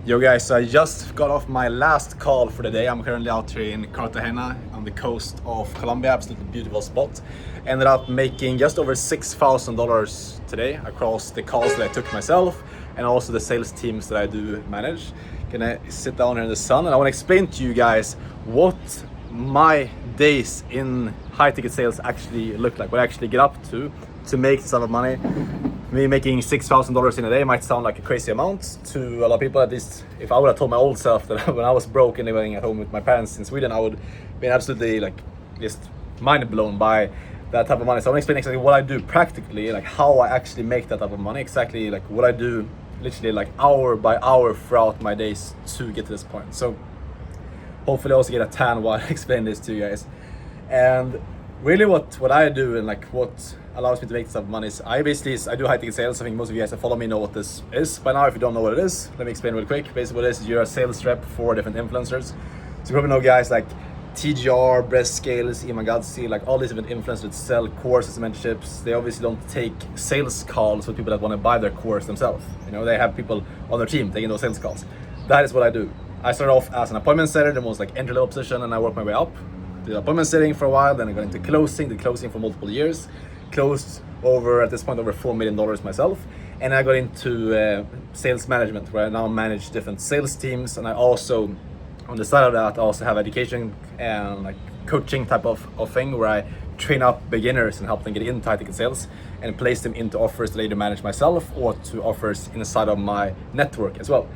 Yo guys, so I just got off my last call for the day. I'm currently out here in Cartagena on the coast of Colombia, absolutely beautiful spot. Ended up making just over $6,000 today across the calls that I took myself and also the sales teams that I do manage. Gonna sit down here in the sun and I want to explain to you guys what my days in high ticket sales actually look like, what I actually get up to make this type of money. Me making $6,000 in a day might sound like a crazy amount to a lot of people. At least if I would have told my old self that when I was broke and living at home with my parents in Sweden, I would be absolutely just mind blown by that type of money. So I want to explain exactly what I do practically, like how I actually make that type of money, exactly like what I do literally like hour by hour throughout my days to get to this point. So hopefully I also get a tan while I explain this to you guys. And really what I do and like what allows me to make this type of money is I do high ticket sales. I think most of you guys that follow me know what this is by now. If you don't know what it is, let me explain real quick. Basically what it is you're a sales rep for different influencers. So you probably know guys like TGR, Breast Scales, Iman Gadzi, like all these different influencers that sell courses and mentorships. They obviously don't take sales calls with people that want to buy their course themselves. You know, they have people on their team taking those sales calls. That is what I do. I started off as an appointment setter, the most like entry level position, and I worked my way up. Did appointment setting for a while, then I got into closing, did closing for multiple years. Closed over, at this point, over $4 million myself. And I got into sales management, where I now manage different sales teams. And I also, on the side of that, I also have education and like coaching type of thing, where I train up beginners and help them get into high ticket sales and place them into offers that I either manage myself or to offers inside of my network as well.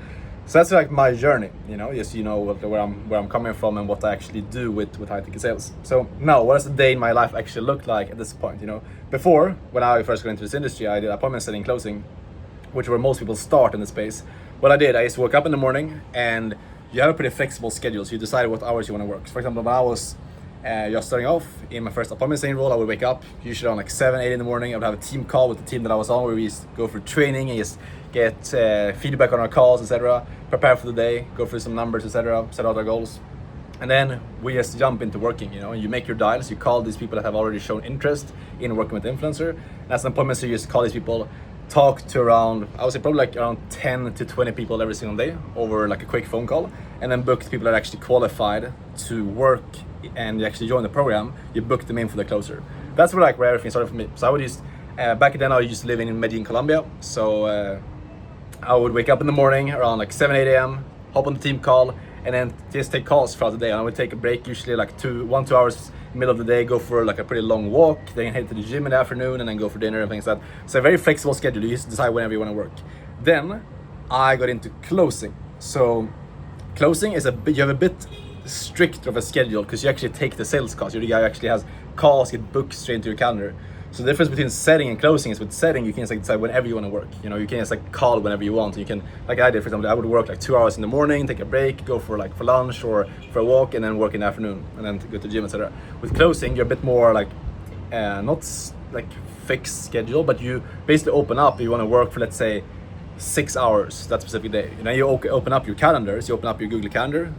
So that's like my journey, you know, just where I'm coming from and what I actually do with high ticket sales. So now, what does a day in my life actually look like at this point? You know, before, when I first got into this industry, I did appointment setting, closing, which where most people start in the space. What I did, I used to wake up in the morning and you have a pretty flexible schedule, so you decide what hours you want to work. So for example, when I was just starting off in my first appointment setting role, I would wake up usually around like 7, 8 in the morning. I would have a team call with the team that I was on, where we used to go through training and just get feedback on our calls, etc. Prepare for the day, go through some numbers, etc. Set out our goals. And then we just jump into working, you know, and you make your dials, you call these people that have already shown interest in working with the influencer. And as an appointment, so you just call these people, talk to around, I would say probably like around 10 to 20 people every single day over like a quick phone call, and then book the people that are actually qualified to work and you actually join the program. You book them in for the closer. That's where everything started for me. So I would just, back then I used to live in Medellin, Colombia. So I would wake up in the morning around like 7, 8 a.m., hop on the team call, and then just take calls throughout the day. And I would take a break, usually like 1-2 hours middle of the day, go for like a pretty long walk, then head to the gym in the afternoon, and then go for dinner and things like that. So a very flexible schedule. You just decide whenever you want to work. Then I got into closing. So closing is you have a bit stricter of a schedule because you actually take the sales calls. You're the guy who actually has calls get booked straight into your calendar. So the difference between setting and closing is with setting, you can just like decide whenever you want to work. You know, you can just like call whenever you want. You can, like I did, for example, I would work like 2 hours in the morning, take a break, go for lunch or for a walk, and then work in the afternoon, and then go to the gym, etc. With closing, you're a bit more like, not like fixed schedule, but you basically open up. You want to work for, let's say, 6 hours that specific day. You know, you open up your calendars, you open up your Google Calendar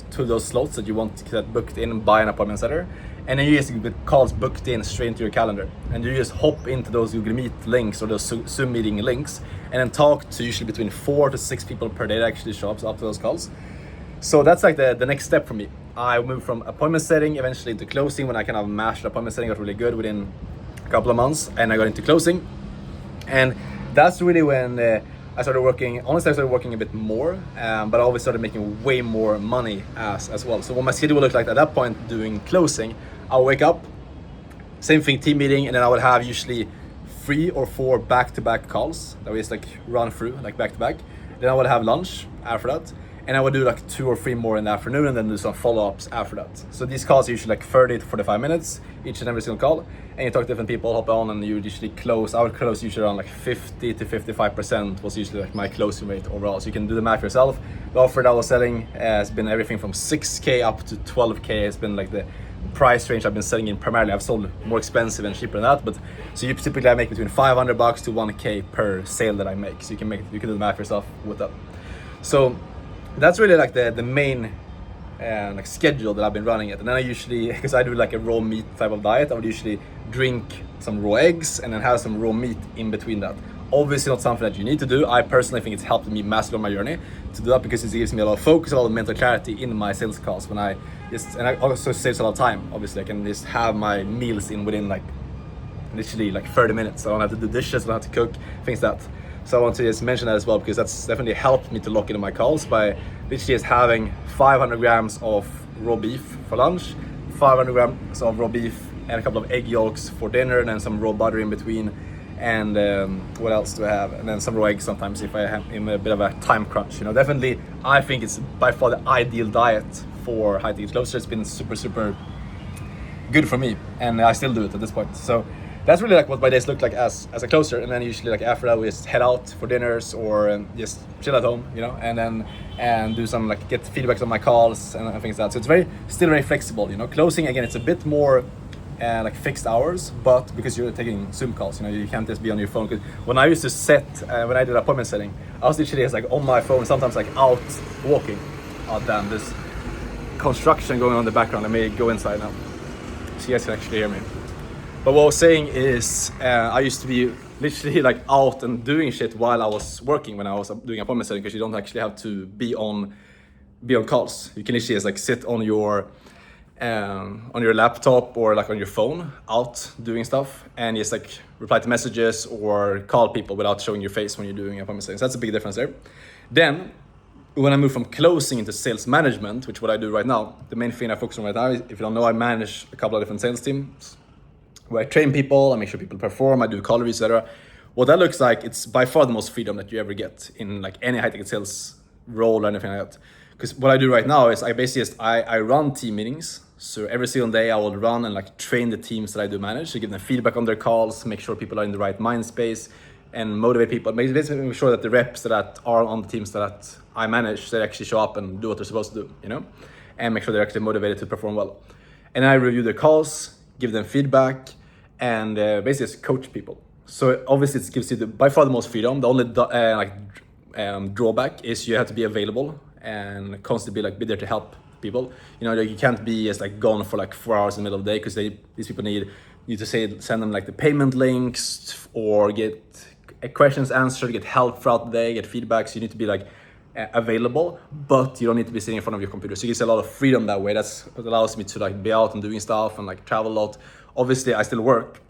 to those slots that you want to get booked in by an appointment setter. And then you just get calls booked in straight into your calendar, and you just hop into those Google Meet links or those Zoom meeting links, and then talk to usually between 4 to 6 people per day that actually show up to those calls. So that's like the next step for me. I moved from appointment setting eventually into closing when I kind of mastered appointment setting, got really good within a couple of months, and I got into closing. And that's really when I started working. Honestly, I started working a bit more, but I always started making way more money as well. So what my schedule looked like at that point doing closing, I'll wake up, same thing, team meeting, and then I would have usually 3 or 4 back-to-back calls that we just like run through like back-to-back. Then I would have lunch after that, and I would do like 2 or 3 more in the afternoon, and then do some follow-ups after that. So these calls are usually like 30 to 45 minutes each and every single call, and you talk to different people, hop on, and you would usually close. I would close usually around like 50 to 55% was usually like my closing rate overall. So you can do the math yourself. The offer that I was selling has been everything from 6K up to 12K. It's been like the price range I've been selling in primarily. I've sold more expensive and cheaper than that, but so you typically I make between $500 to 1K per sale that I make. So you can do the math yourself with that. So that's really like the main like schedule that I've been running it. And then I usually, because I do like a raw meat type of diet, I would usually drink some raw eggs and then have some raw meat in between that. Obviously not something that you need to do. I personally think it's helped me massively on my journey to do that, because it gives me a lot of focus, a lot of mental clarity in my sales calls. And I also saves a lot of time. Obviously I can just have my meals in within like literally like 30 minutes. I don't have to do dishes, I don't have to cook, things like that. So I want to just mention that as well, because that's definitely helped me to lock into my calls by literally just having 500 grams of raw beef for lunch, 500 grams of raw beef and a couple of egg yolks for dinner, and then some raw butter in between. And what else do I have? And then some raw eggs sometimes if I have in a bit of a time crunch. You know, definitely I think it's by far the ideal diet for high ticket closer. It's been super good for me, and I still do it at this point. So that's really like what my days look like as a closer. And then usually like after that we just head out for dinners or just chill at home, you know, and do some like get feedbacks on my calls and things like that. So it's still very flexible, you know. Closing again, it's a bit more like fixed hours, but because you're taking Zoom calls, you know, you can't just be on your phone. Because when I used to set, when I did appointment setting, I was literally just like on my phone, sometimes like out walking. Oh damn, this construction going on in the background. I may go inside now so you guys can actually hear me. But what I was saying is I used to be literally like out and doing shit while I was working when I was doing appointment setting, because you don't actually have to be on calls. You can literally just like sit on your laptop or like on your phone out doing stuff and just like reply to messages or call people without showing your face when you're doing appointment settings. That's a big difference there. Then when I moved from closing into sales management, which what I do right now, the main thing I focus on right now is, if you don't know, I manage a couple of different sales teams where I train people, I make sure people perform, I do call reviews, etc. What that looks like, it's by far the most freedom that you ever get in like any high ticket sales role or anything like that. Because what I do right now is I basically just, I run team meetings. So every single day I will run and like train the teams that I do manage to give them feedback on their calls, make sure people are in the right mind space and motivate people. Basically make sure that the reps that are on the teams that I manage, they actually show up and do what they're supposed to do, you know, and make sure they're actually motivated to perform well. And I review their calls, give them feedback, and basically just coach people. So obviously it gives you by far the most freedom. The only drawback is you have to be available and constantly be there to help people. You know, you can't be just like gone for like 4 hours in the middle of the day, because these people need you to send them like the payment links or get questions answered, get help throughout the day, get feedback. So you need to be like available, but you don't need to be sitting in front of your computer. So it gives a lot of freedom that way. That's what allows me to like be out and doing stuff and like travel a lot. Obviously I still work.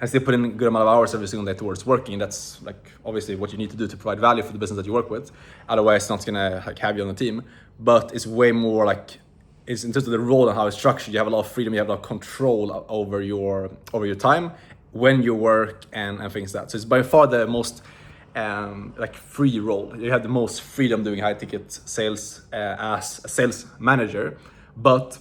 I still put in a good amount of hours every single day towards working. That's like obviously what you need to do to provide value for the business that you work with. Otherwise it's not gonna like have you on the team. But it's way more like, it's in terms of the role and how it's structured, you have a lot of freedom, you have a lot of control over your time when you work and things like that. So it's by far the most like free role. You have the most freedom doing high ticket sales as a sales manager. But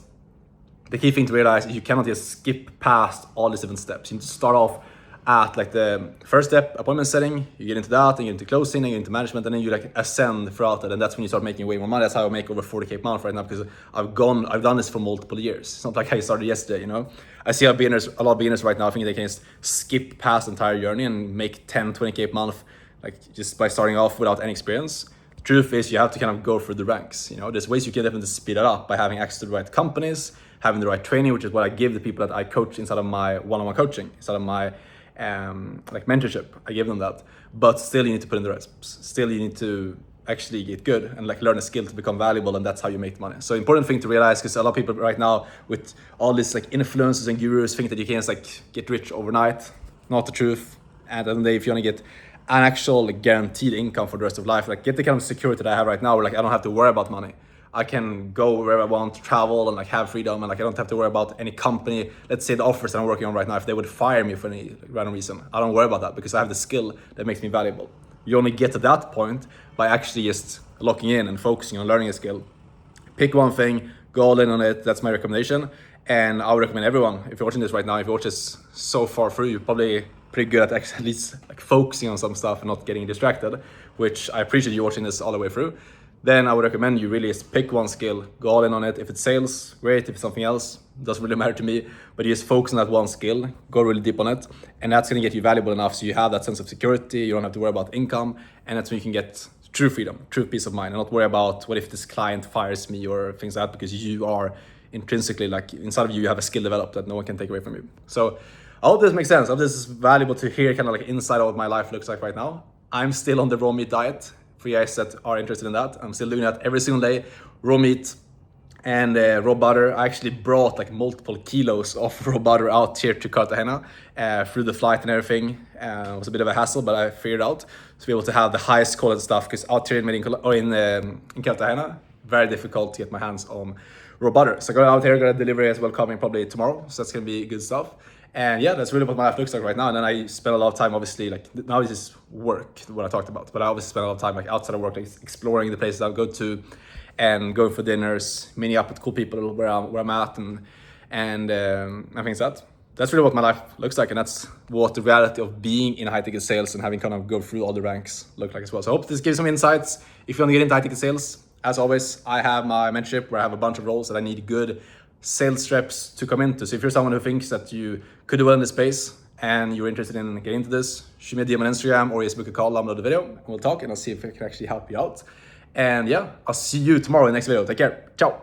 the key thing to realize is you cannot just skip past all these different steps. You need to start off at like the first step, appointment setting, you get into that, and you get into closing, and you get into management, and then you like ascend throughout it, and that's when you start making way more money. That's how I make over 40K a month right now, because I've done this for multiple years. It's not like I started yesterday, you know. I see a lot of beginners right now, I think they can just skip past the entire journey and make 10, 20K a month, like just by starting off without any experience. The truth is you have to kind of go through the ranks, you know. There's ways you can definitely speed it up by having access to the right companies, having the right training, which is what I give the people that I coach inside of my one-on-one coaching, inside of my like mentorship. I give them that, but still you need to put in the reps. Still you need to actually get good and like learn a skill to become valuable, and that's how you make money. So important thing to realize, because a lot of people right now with all these like influencers and gurus think that you can just like get rich overnight. Not the truth. And at the end of the day, if you want to get an actual like, guaranteed income for the rest of life, like get the kind of security that I have right now, where like I don't have to worry about money. I can go wherever I want, travel, and like have freedom, and like I don't have to worry about any company. Let's say the offers that I'm working on right now, if they would fire me for any like, random reason, I don't worry about that, because I have the skill that makes me valuable. You only get to that point by actually just locking in and focusing on learning a skill. Pick one thing, go all in on it. That's my recommendation. And I would recommend everyone, if you're watching this right now, if you watch this so far through, you're probably pretty good at least like focusing on some stuff and not getting distracted, which I appreciate you watching this all the way through. Then I would recommend you really just pick one skill, go all in on it. If it's sales, great. If it's something else, doesn't really matter to me, but you just focus on that one skill, go really deep on it, and that's gonna get you valuable enough so you have that sense of security, you don't have to worry about income, and that's when you can get true freedom, true peace of mind, and not worry about what if this client fires me or things like that, because you are intrinsically, like inside of you, you have a skill developed that no one can take away from you. So I hope this makes sense. I hope this is valuable to hear kind of like inside of what my life looks like right now. I'm still on the raw meat diet. For you guys that are interested in that, I'm still doing that every single day. Raw meat and raw butter. I actually brought like multiple kilos of raw butter out here to Cartagena through the flight and everything. It was a bit of a hassle, but I figured out to be able to have the highest quality stuff, because out here in Cartagena, very difficult to get my hands on raw butter. So going out here, got a delivery as well coming probably tomorrow. So that's gonna be good stuff. And yeah, that's really what my life looks like right now. And then I spend a lot of time, obviously, like now it's just work, what I talked about. But I obviously spend a lot of time like outside of work, like exploring the places I'll go to and going for dinners, meeting up with cool people where I'm at, and things like that. That's really what my life looks like, and that's what the reality of being in high-ticket sales and having kind of go through all the ranks look like as well. So I hope this gives some insights. If you want to get into high-ticket sales, as always, I have my mentorship where I have a bunch of roles that I need good sales reps to come into. So if you're someone who thinks that you could do well in this space and you're interested in getting into this, shoot me a DM on Instagram or just book a call, download the video, and we'll talk, and I'll see if I can actually help you out. And yeah, I'll see you tomorrow in the next video. Take care. Ciao.